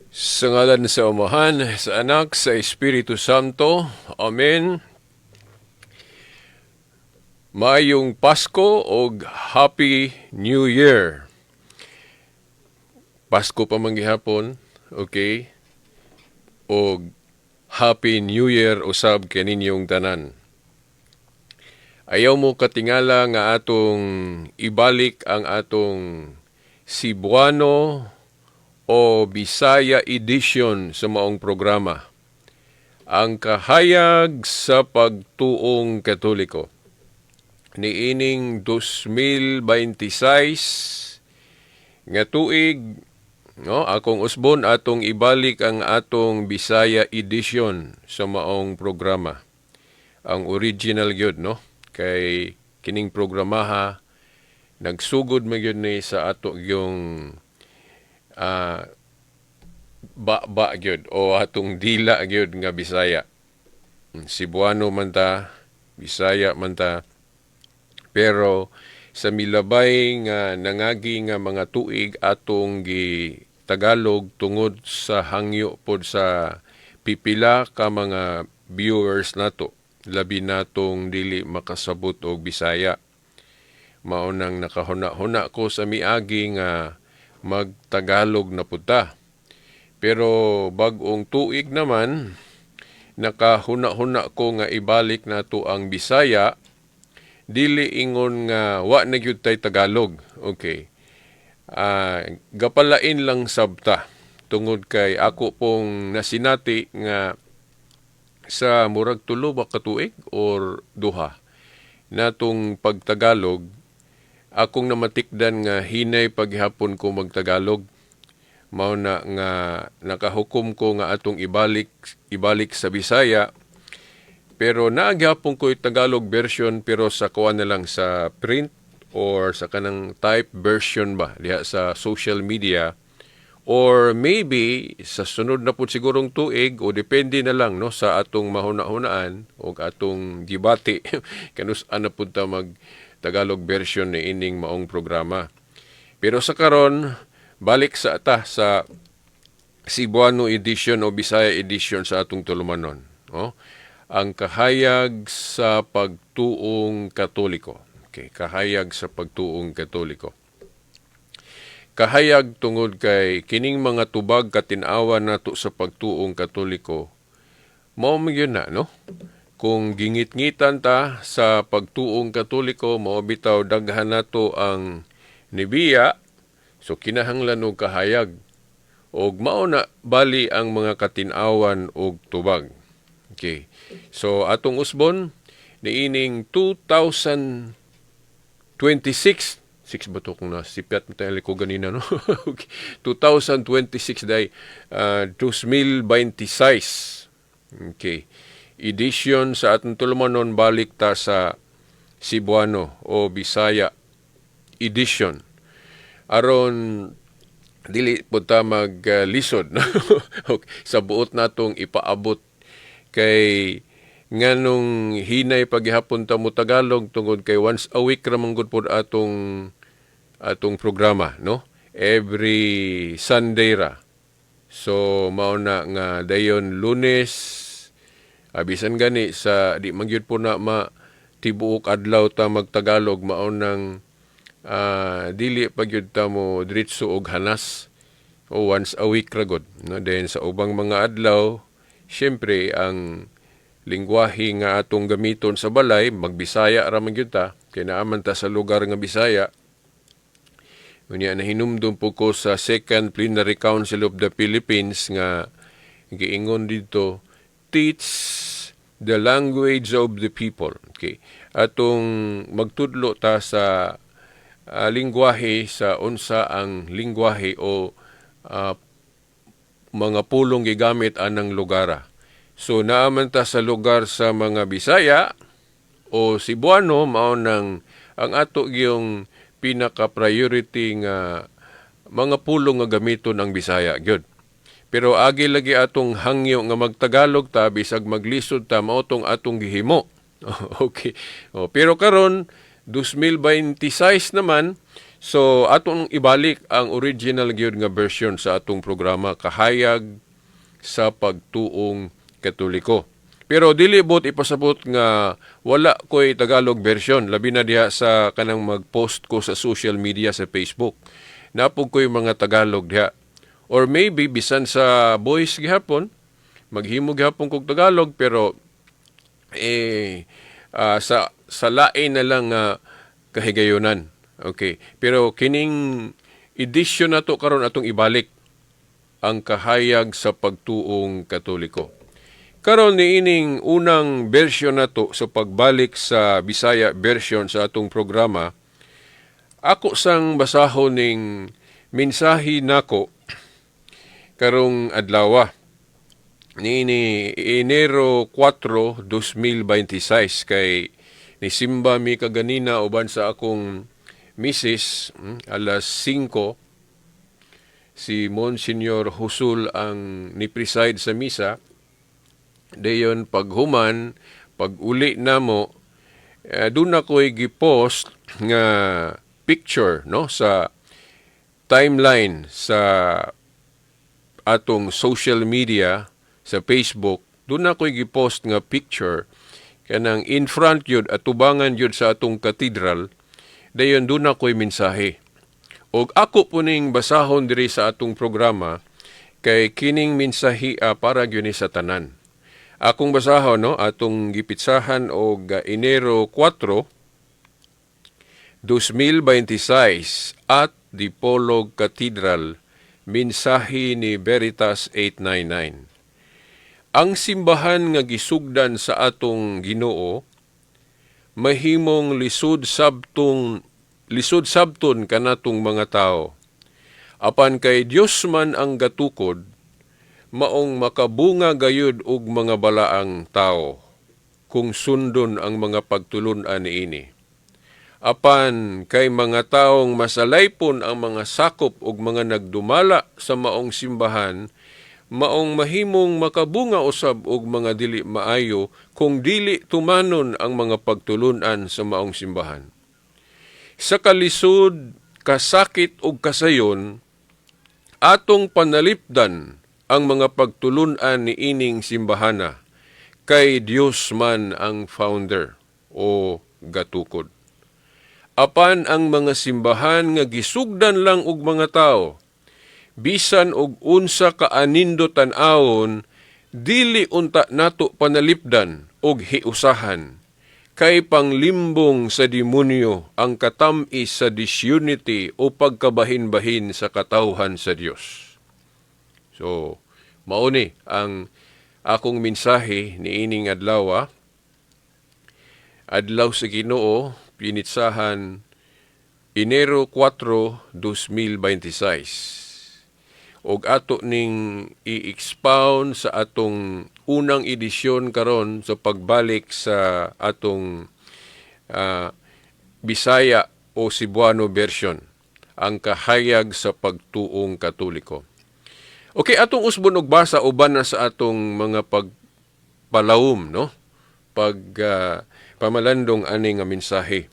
Sa ngalan sa Amahan, sa Anak, sa Espiritu Santo. Amen. Maayong Pasko o Happy New Year. Pasko pa man gihapon, okay? O Happy New Year usab kaninyong tanan. Ayaw mo katingala nga atong ibalik ang atong Cebuano o Bisaya edition sa maong programa. Ang kahayag sa pagtuong Katoliko. Niining 2026 nga tuig, no, akong usbon atong ibalik ang atong Bisaya edition sa maong programa. Ang original gyud, no? Kay kining programaha nagsugod magyud ni sa ato yung ba gyud o atong dila gyud nga Bisaya. Cebuano man ta, Bisaya man ta, pero sa milabay nga nangagi nga mga tuig atong gi Tagalog tungod sa hangyo pod sa pipila ka mga viewers nato, labi natong dili makasabot og Bisaya. Maunang nakahuna-huna ko sa miagi nga magtagalog na puta. Pero bag-ong tuig naman, nakahuna-huna ko nga ibalik nato ang Bisaya, dili ingon nga wa na gyud tay Tagalog. Okay. Gapalain lang sabta tungod kay ako pong nasinati nga sa murag tulo ba ka tuig or duha natong pagtagalog, akong namatikdan nga hinay paghapon ko magtagalog. Mao na nga nakahukom ko nga atong ibalik sa Bisaya. Pero naagyapon ko yung Tagalog version pero sa kuha na lang sa print or sa kanang type version ba diha sa social media, or maybe sa sunod na po sigurong tuig o depende na lang no sa atong mahuna-hunaan o atong debate kanus-an na punta mag Tagalog version ni ining maong programa. Pero sa karon balik sa ata sa Cebuano edition o Bisaya edition sa atong tulumanon. Oh? Ang kahayag sa pagtuong Katoliko. Okay, kahayag sa pagtuong Katoliko. Kahayag tungod kay kining mga tubag katin-awa nato sa pagtuong Katoliko. Mao gyud na, no? Kung gingit-ngitan ta sa pagtuong Katoliko, mao bitaw daghan nato ang nibiya. So kinahanglan og kahayag og mao na bali ang mga katin-awan og tubag. Okay. So atong usbon niining 2026 ba to kung nasipyat mo tayo ko ganina, no? Okay. 2026 day 2026. Okay. Edition sa atong tulumanon balik ta sa Cebuano o Bisaya edition. Aron dili po ta maglisod okay, sa buot natong ipaabot kay nganong hinay paghihapon ta mo Tagalog tungod kay once a week ra man gud pod atong programa, no? Every Sunday ra. So mao na nga dayon Lunes bisan gani sa di man gyud po na tibuok adlaw ta magtagalog, mao nang dili pagyud ta mo diretso og hanas o once a week ra gud, no? Then sa ubang mga adlaw syempre ang lingwahe nga atong gamiton sa balay magbisaya ra man gyud ta kay naaman ta sa lugar nga Bisaya. Unya nahinumdum po ko sa Second Plenary Council of the Philippines nga giingon dito, teach the language of the people. Okay. Atong magtudlo ta sa lingwahe sa unsa ang lingwahe o mga pulong gigamit anang lugara. So naaman ta sa lugar sa mga Bisaya o Cebuano, mao nang ang ato gyung pinaka-priority nga mga pulong nga gamiton ang Bisaya gyud. Pero agi lagi atong hangyo nga magtagalog ta bisag maglisod ta mao tong atong gihimo. Okay. Pero karon 2026 naman, So atong ibalik ang original gyud nga version sa atong programa, Kahayag sa Pagtuong Katoliko. Pero dili bot ipasabot nga wala ko'y Tagalog version, labi na diha sa kanang mag-post ko sa social media sa Facebook. Napog ko'y mga Tagalog diha. Or maybe bisan sa voice gihapon, maghimo gihapon kog Tagalog, pero sa lain na lang kahigayunan. Okay. Pero kining edition na to karon atong ibalik ang Kahayag sa Pagtuong Katoliko. Karon niining unang version na to sa pagbalik sa Bisaya version sa atong programa, ako sang basahon ning mensahe nako karong adlaw niini Enero 4, 2026 kay nisimba mi kaganina uban sa akong Mrs. Alas 5, si Monsignor Husul ang ni-preside sa misa. Dayon paghuman, pag-uli namo, doon ako'y gipost nga picture no sa timeline sa atong social media sa Facebook. Doon ako'y gipost nga picture kanang in front yun at tubangan yun sa atong katedral. Dayon doon ako'y mensahe. Og ako po ning basahon diri sa atong programa kay kining mensahe para gyud sa tanan. Akong basahon no atong gipitsahan og Enero 4, 2026 at Dipolog Cathedral, mensahe ni Veritas 899. Ang simbahan nga gisugdan sa atong Ginoo mahimong lisod sabton kanatong mga tao. Apan kay Dios man ang gatukod, maong makabunga gayud og mga balaang tao kung sundon ang mga pagtulun-an niini. Apan kay mga taong masalaypon ang mga sakop og mga nagdumala sa maong simbahan, maong mahimong makabunga usab og mga dili maayo kung dili tumanon ang mga pagtulunan sa maong simbahan. Sa kalisod, kasakit ug kasayon, atong panalipdan ang mga pagtulunan ni ining simbahana kay Dios man ang founder o gatukod. Apan ang mga simbahan nga gisugdan lang og mga tao, bisan og unsa ka anindo tan-awon, dili unta nato panalipdan og hiusahan, kay panglimbong sa demonyo ang katamis sa disunity o pagkabahin-bahin sa katawhan sa Dios. So, mauni ang akong mensahe ni ining adlaw, adlaw sa Ginoo, pinitsahan Enero 4, 2026. Og ato ning i-expound sa atong unang edisyon karon sa pagbalik sa atong Bisaya o Cebuano version, ang Kahayag sa Pagtuong Katoliko. Okay, atong usbon og basa uban na sa atong mga pagpalawom, no? Pamalandong ani nga mensahe.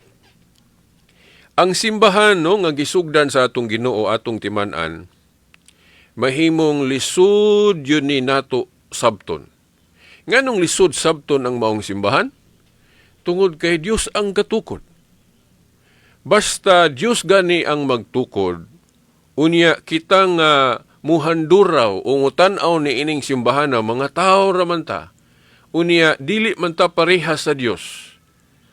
Ang simbahan no nga gisugdan sa atong Ginoo atong timan-an, mahimong lisod yun ni nato sabton. Nganong lisod sabton ang maong simbahan? Tungod kay Dios ang gatukod. Basta Dios gani ang magtukod, unya kita nga muhanduraw o ngutan-aw ni ining simbahan na mga tao raman ta. Unya dili man ta parehas sa Dios.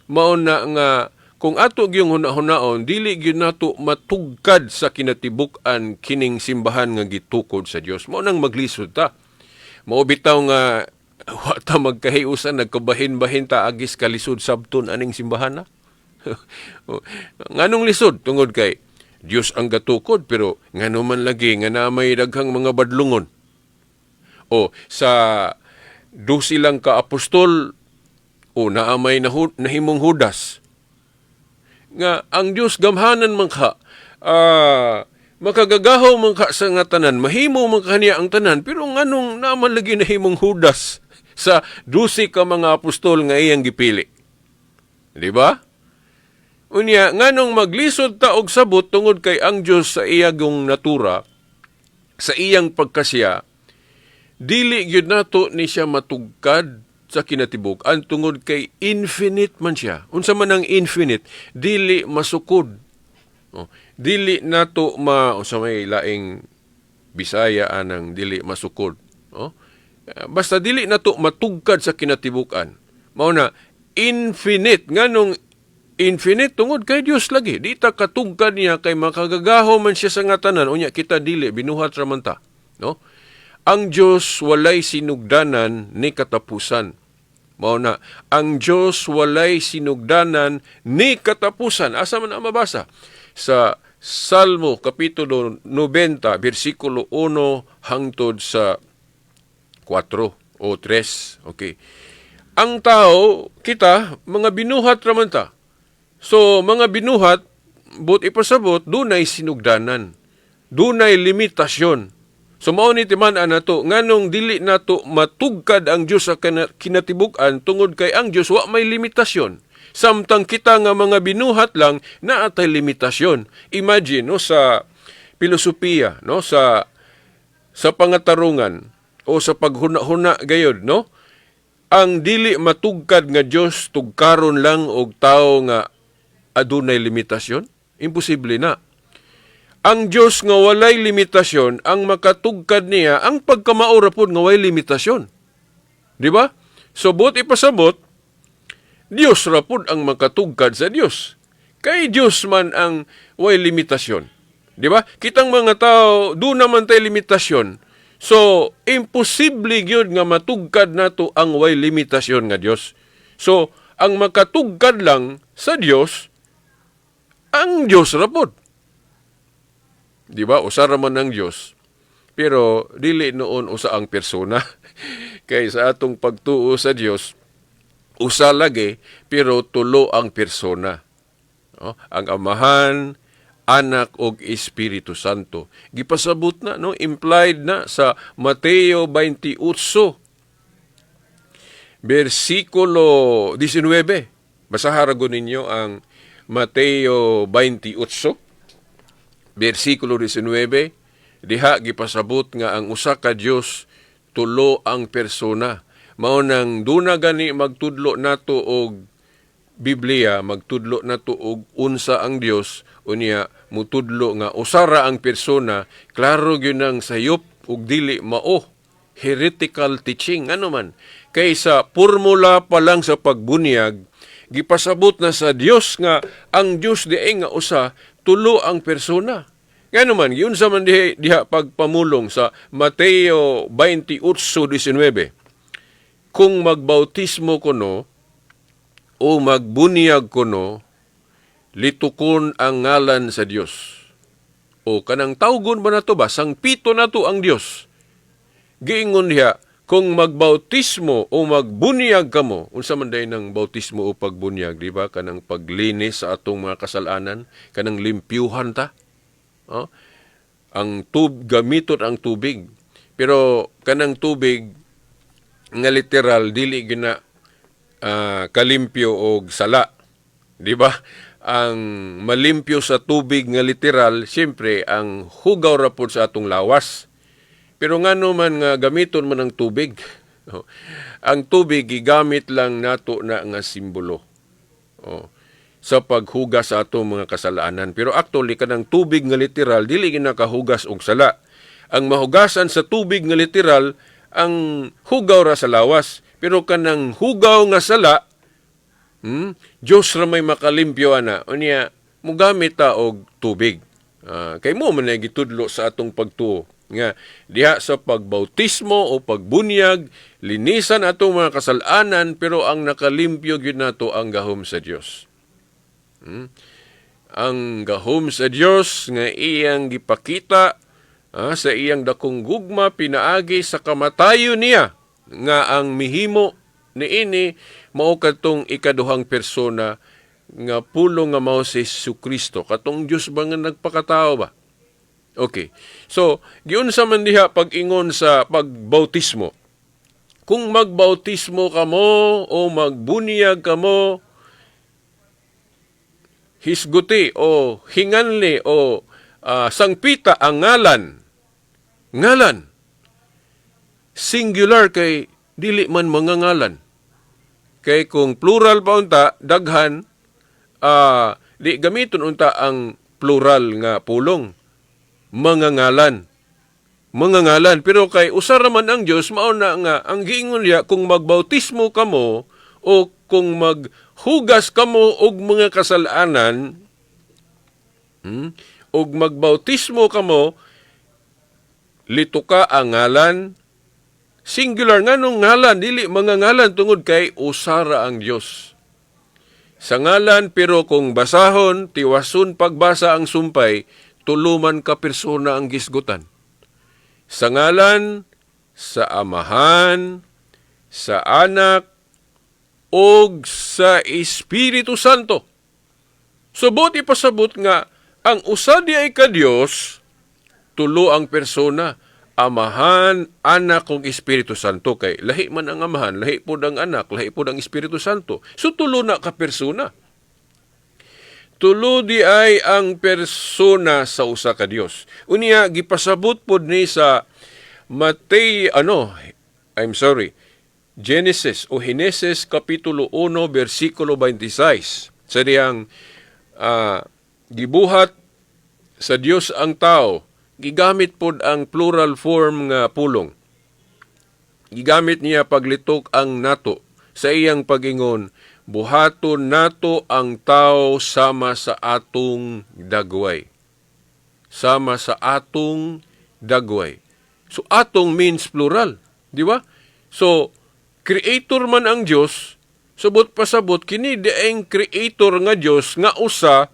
Mao na nga kung ato gyung hunaon, dili gyud nato matugkad sa kinatibuk-an kining simbahan nga gitukod sa Dios. Mao nang maglisod ta. Mao bitaw nga wa ta magkahiusan, nagkabahin-bahin ta agis kalisod sabton aning simbahan na. Nganong lisod tungod kay Dios ang gatukod, pero ngano man lagi nga namay daghang mga badlungon. O sa 12 lang ka apostol, o naamay nahimong Judas. Nga ang Dios gamhanan man ka, makagagahaw man ka sa nga tanan, mahimo man kaniya ang tanan, pero nganong naman lagi nahimong Judas sa 12 ka mga apostol nga iyang gipili. Di ba? Unya, nganong maglisod ta og sabot tungod kay ang Dios sa iyang natura, sa iyang pagkasya, dili gyud nato ni siya matugkad sa kinatibuk-an tungod kay infinite man siya. Unsa man ang infinite, dili masukod. Dili nato unsa may laing Bisaya anang dili masukod. Basta dili nato matugkad sa kinatibuk-an. Mao na infinite nganong infinite tungod kay Dios lagi. Di ta katugkad niya kay makagagaho man siya sa ngatanan unya kita dili binuhat ra man ta, no? Ang Dios walay sinugdanan ni katapusan. Mao na ang Dios walay sinugdanan ni katapusan. Asa man ang mabasa? Sa Salmo kapitulo 90 bersikulo 1 hangtod sa 4 o 3. Okay. Ang tao, kita, mga binuhat raman ta. So, mga binuhat, but ipasabot, dunay sinugdanan. Dunay limitasyon. So, mao ni timan-an nato, nganong dili nato matugkad ang Dios sa kinatibuk-an tungod kay ang Dios wa may limitasyon. Samtang kita nga mga binuhat lang na atay limitasyon. Imagine no sa filosofiya, no sa pangatarungan o sa paghuna-huna gayod, no? Ang dili matugkad nga Dios tugkaron lang og tawo nga adunay limitasyon? Imposible na. Ang Dios nga walay limitasyon, ang makatugkad niya ang pagkamaura pod nga walay limitasyon. Di ba? So bot ipasabot, Dios ra pod ang makatugkad sa Dios. Kay Dios man ang way limitasyon. Di ba? Kitang mga tao, do naman tay limitasyon. So, imposible gyud nga matugkad nato ang way limitasyon nga Dios. So, ang makatugkad lang sa Dios, ang Dios ra pod. Di ba? Usa ra man ang Dios. Pero dili noon usa ang persona. Kay sa atong pagtuo sa Dios, usa lagi, pero tulo ang persona. No? Ang Amahan, Anak ug Espiritu Santo. Gipasabot na, no? Implied na sa Mateo 28, versikulo 19. Basahan ko ninyo ang Mateo 28, versikulo 19. Diha gipasabot nga ang usa ka Dios tulo ang persona. Mao nang duna gani magtudlo nato og Biblia, magtudlo nato og unsa ang Dios, unya mutudlo nga usara ang persona, klaro gyud nang sayop ug dili mao heretical teaching ano man. Kaysa formula pa lang sa pagbunyag, gipasabot na sa Dios nga ang Dios diay nga usa, tulo ang persona. Ngano man yun sa man diha pagpamulong sa Mateo 28:19. Kung magbautismo kuno o magbunyag kuno, litukon ang ngalan sa Dios. O kanang tawgon ba nato ba? Sangpito nato ang Dios. Giingon diha, kung magbautismo o magbunyag kamo, unsa man day ng bautismo o pagbunyag, di ba? Kanang paglinis sa atong mga kasalanan, kanang limpyuhan ta. Ang gamiton ang tubig. Pero kanang tubig nga literal dili gina kalimpyo og sala, di ba? Ang malimpyo sa tubig nga literal, siyempre ang hugaw ra pod sa atong lawas. Pero ngano man nga gamiton man ang tubig, ang tubig gigamit lang nato na nga simbolo sa paghugas sa atong mga kasalanan. Pero actually kanang tubig nga literal dili ginakahugas og sala. Ang mahugasan sa tubig nga literal ang hugaw ra sa lawas. Pero kanang hugaw nga sala, Diyos ra may makalimpyo ana. Unya, mugamit ta og tubig. Kay mo man gitudlo sa atong pagtuo. Nga, diha sa pagbautismo o pagbunyag, linisan atong mga kasalanan, pero ang nakalimpyo gyud nato ang gahom sa Dios. Ang gahom sa Dios nga iyang gipakita sa iyang dakong gugma pinaagi sa kamatayon niya nga ang mihimo niini mao kadtong ikaduhang persona nga pulong nga mao si Jesucristo. Katong Dios ba nga nagpakatao ba? Okay. So, giunsa man diha pag-ingon sa pagbautismo. Kung magbautismo kamo o magbunyag kamo, hisguti o hinganli o sangpita ang ngalan. Ngalan. Singular kay dili man mga ngalan. Kay kung plural pa unta, daghan, di gamiton unta ang plural nga pulong. Mga ngalan. Mga ngalan. Pero kay usa raman ang Dios mao na nga ang giingon niya kung magbautismo kamo o kung maghugas kamo og mga kasalanan, og magbautismo kamo, lito ka ang ngalan. Singular nga nung ngalan, dili mga ngalan tungod kay usara ang Dios. Sa ngalan, pero kung basahon, tiwason pagbasa ang sumpay, tuluman ka persona ang gisgutan. Sa ngalan, sa Amahan, sa Anak, o sa Espiritu Santo. Subot ipasabot nga, ang usa di ay ka Dios, tulo ang persona, Amahan, Anak, kung Espiritu Santo. Kay lahi man ang Amahan, lahi po ang Anak, lahi po ang Espiritu Santo. So tulo na ka persona. Tulo di ay ang persona sa usa ka Dios. Unya gipasabot pod ni sa Genesis o Heneses Kapitulo 1 versikulo 26. Sa diyang gibuhat sa Dios ang tao, gigamit pod ang plural form nga pulong. Gigamit niya paglitok ang nato sa iyang pag-ingon, buhaton nato ang tao sama sa atong dagway. Sama sa atong dagway. So atong means plural, di ba? So creator man ang Dios, subot pasabot kini diayng creator nga Dios nga usa,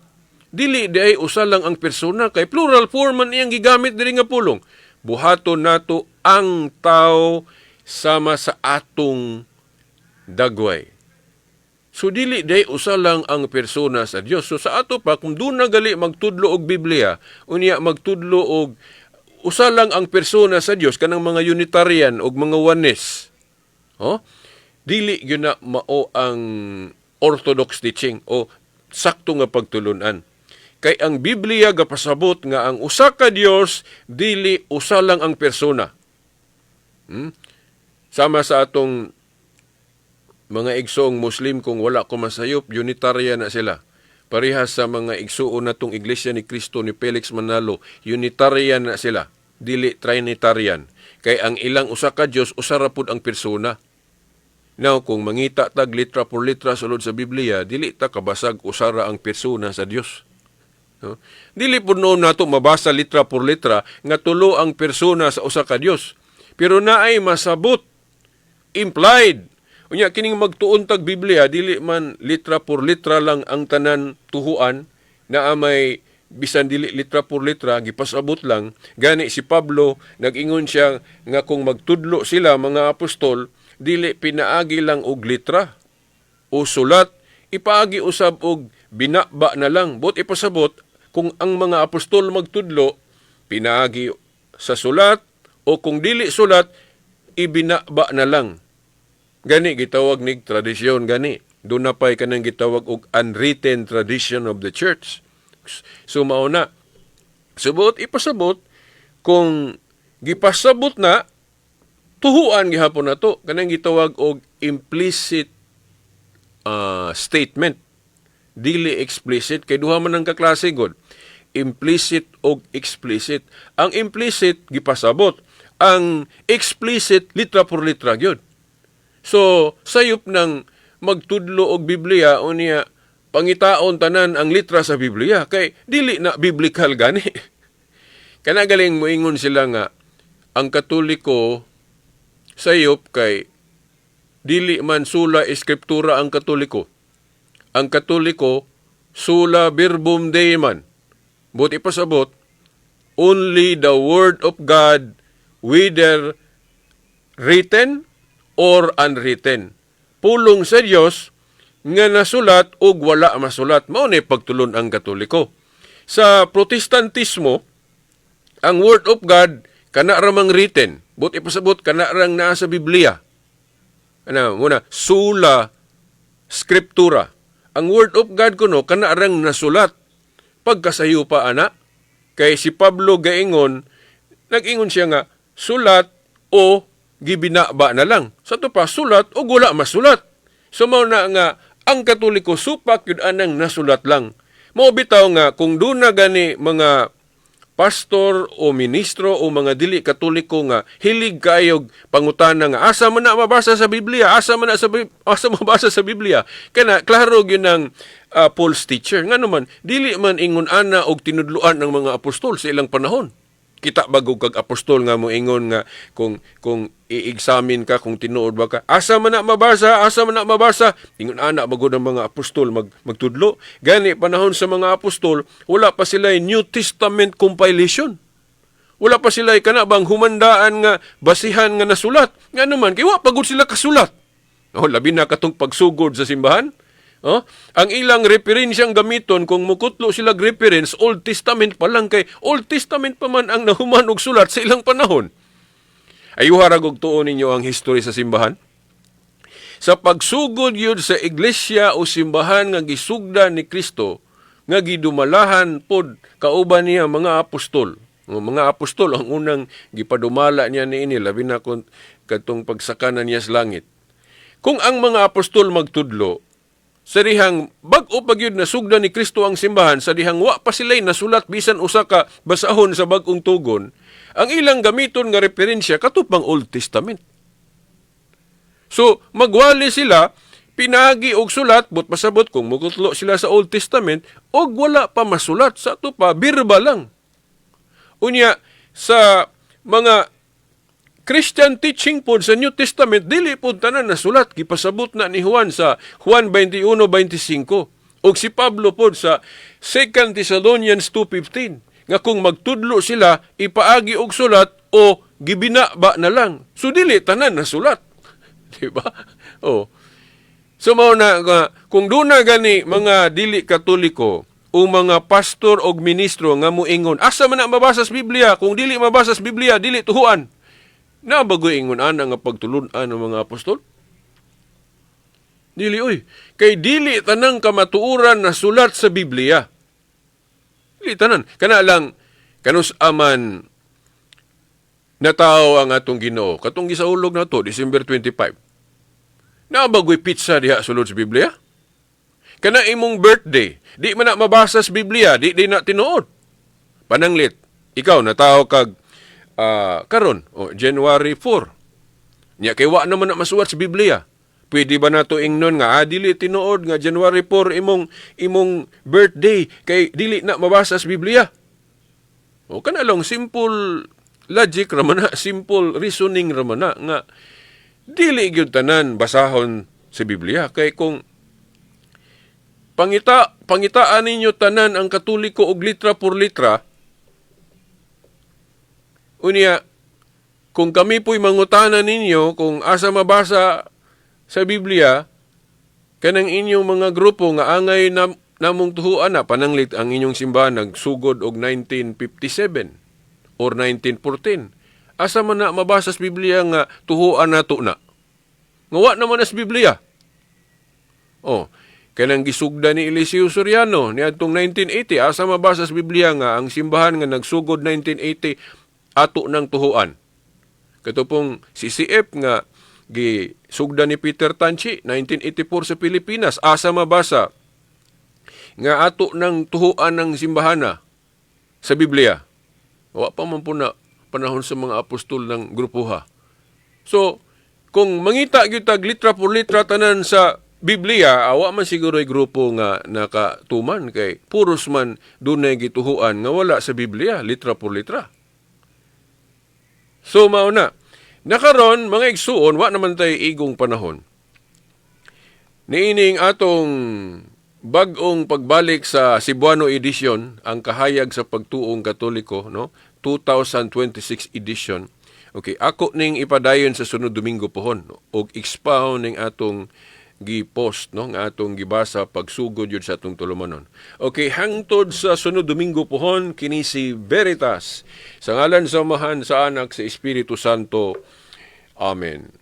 dili diay usa lang ang persona kay plural form man iyang gigamit diri nga pulong. Buhaton nato ang tao sama sa atong dagway. So dili day usa lang ang persona sa Dios. So sa ato pa kung doon na gali magtudlo og Biblia, unya magtudlo og usa lang ang persona sa Dios kanang mga Unitarian og mga Oneness. Dili gyud na mao ang orthodox teaching o sakto nga pagtulunan. Kay ang Biblia gapasabot nga ang usa ka Dios dili usa lang ang persona. Sama sa atong mga igsoong Muslim, kung wala ko masayop, Unitarian na sila. Parehas sa mga igsoon natong Iglesia ni Cristo ni Felix Manalo, Unitarian na sila, dili Trinitarian. Kay ang ilang usa ka Dios usa ra pud ang persona. Now, kung mangita tag litra por litra sulod sa Biblia, dili ta kabasag usara ang persona sa Dios. No? Dili pud noon nato mabasa litra por litra nga tulo ang persona sa usa ka Dios. Pero naay masabot, implied. Unya kining magtuon tag Biblia, dili man litra por litra lang ang tanan tuhuan na may bisan dili litra por litra, gipasabot lang. Gani si Pablo, nag-ingon siya nga kung magtudlo sila mga apostol, dili pinaagi lang og litra o sulat, ipaagi usab og binaba na lang. Bot ipasabot, kung ang mga apostol magtudlo, pinaagi sa sulat, o kung dili sulat, ibinaba na lang. Gani gitawag nig tradisyon gani. Doon na pa'y kanang gitawag og unwritten tradition of the church. So mao na. Subot ipasabot kung gipasabot na tuhuan gihapon nato kanang gitawag og implicit statement. Dili explicit kay duha man ang kaklase god. Implicit og explicit. Ang implicit gipasabot, ang explicit litra por litra gyud. So, sayop ng magtudlo og Biblia o niya pangitaon tanan ang litra sa Biblia kay dili na biblical gani. Kanagaling moingon sila nga ang Katoliko sayop kay dili man sula eskriptura ang Katoliko. Ang Katoliko sula verbum Dei man. But ipasabot, only the Word of God, whether written or unwritten. Pulong sa Dios nga nasulat o wala masulat. Mao ni pagtulon ang Katoliko. Sa Protestantismo, ang Word of God kana ramang written. But ipasabot kana rang naa sa Biblia. Muna, sula scriptura. Ang Word of God kuno kana arang nasulat pagkasayo pa ana. Kay si Pablo gaingon, nag-ingon siya nga sulat o gibinaba na lang. Sa to pa sulat o wala masulat. So mao na nga ang Katoliko supak yun anang nasulat lang. Mao bitaw nga kung doon na gani mga pastor o ministro o mga dili Katoliko nga hilig kayog pangutana nga asa man na mabasa sa Biblia, asa mabasa sa Biblia. Kana klaro gyud ng Paul's teacher. Nga naman, dili man ingon ana og tinudluan ng mga apostol sa ilang panahon. Kita bago kag apostol nga mo ingon nga kung i-examine ka kung tinuod ba ka, asa man na mabasa, ingon ana bago ng mga apostol magtudlo. Gani panahon sa mga apostol, wala pa sila New Testament compilation. Wala pa sila kana bang humandaan nga basihan nga nasulat. Nga naman kay wa pagud sila kasulat. Labi na katong pagsugod sa simbahan. Ang ilang referensyang gamiton kung mukutlo sila reference Old Testament pa lang kay Old Testament pa man ang nahuman og sulat sa ilang panahon. Ayuharag og tuon ninyo ang history sa simbahan. Sa pagsugod yun sa iglesia o simbahan nga gisugda ni Kristo, nga gidumalahan pod kauban niya mga apostol. Mga apostol ang unang gipadumala niya niini labi na katong pagsakanan niya sa langit. Kung ang mga apostol magtudlo, sa dihang bag-o pagyud na sugda ni Kristo ang simbahan, sa dihang wa pa sila'y nasulat bisan usa ka basahon sa bag-ong tugon, ang ilang gamiton nga referensya katupang Old Testament. So, magwali sila, pinagi og sulat, but pasabot kung mukutlo sila sa Old Testament, og wala pa masulat, sa ito pa, birba lang. Unya, sa mga Christian teaching po sa New Testament, dili po tanan nasulat. Gipasabot na ni Juan sa Juan 21:25. O si Pablo po sa 2 Thessalonians 2:15. Nga kung magtudlo sila, ipaagi og sulat o gibinaba na lang. So dili tanan nasulat. Diba? So mao na kung doon na gani mga dili Katoliko, o mga pastor o ministro nga muingon, asa man na mabasa sa Biblia? Kung dili mabasa sa Biblia, dili tuhuan. Na bago ingon ana nga pagtulunan ng mga apostol? Dili kay dili tanang kamatuoran na sulat sa Biblia. Dili tanan. Kana lang kanus aman natawo ang atong Ginoo. Katong gisaulog na to December 25. Na bagoy pizza diha sulod sa Biblia? Kana imong birthday, di man na mabasa sa Biblia, di na tinuod. Pananglit, ikaw natawo kag karon January 4. Nya kay wa naman na masuwat sa Biblia. Pwede ba nato ingnon nga dili tinuod nga January 4 imong birthday kay dili na mabasa sa Biblia? Kana lang simple logic ra man na, simple reasoning ra man na nga dili gyud tanan basahon sa Biblia kay kung pangitaan ninyo tanan ang Katoliko og litra por litra. Unya, kung kami po'y mangutana ninyo kung asa mabasa sa Biblia, kanang inyong mga grupo nga angay namong tuhuan na, pananglit ang inyong simbahan nagsugod og 1957 or 1914. Asa man na mabasa sa Biblia nga tuhuan nato na? Ngawa naman na sa Biblia. Kanang gisugda ni Eliseo Soriano ni adtong 1980, asa mabasa sa Biblia nga ang simbahan nga nagsugod 1980 ato ng tuhuan. Katupong CCF nga gisugda ni Peter Tanchi 1984 sa Pilipinas, asa mabasa nga ato ng tuhuan ng simbahana sa Biblia. Wa pa man po na panahon sa mga apostol ng grupuha. So, kung mangita gyud tag litra por litra tanan sa Biblia, awa man siguro'y grupo nga nakatuman kay puros man dunay gituhuan nga wala sa Biblia, litra por litra. So, mauna. Nakaron, mga igsuon, wa naman tayo igong panahon. Niining atong bag-ong pagbalik sa Cebuano edition, ang kahayag sa pagtuong Katoliko, 2026 edition. Okay, ako ning ipadayon sa sunod Domingo pohon, og expound ning atong gi-post, nga atong gibasa pagsugod yun sa atong tulumanon. Okay, hangtod sa sunod Domingo pohon, kini si Veritas. Sa ngalan sa Amahan, sa Anak, sa Espiritu Santo. Amen.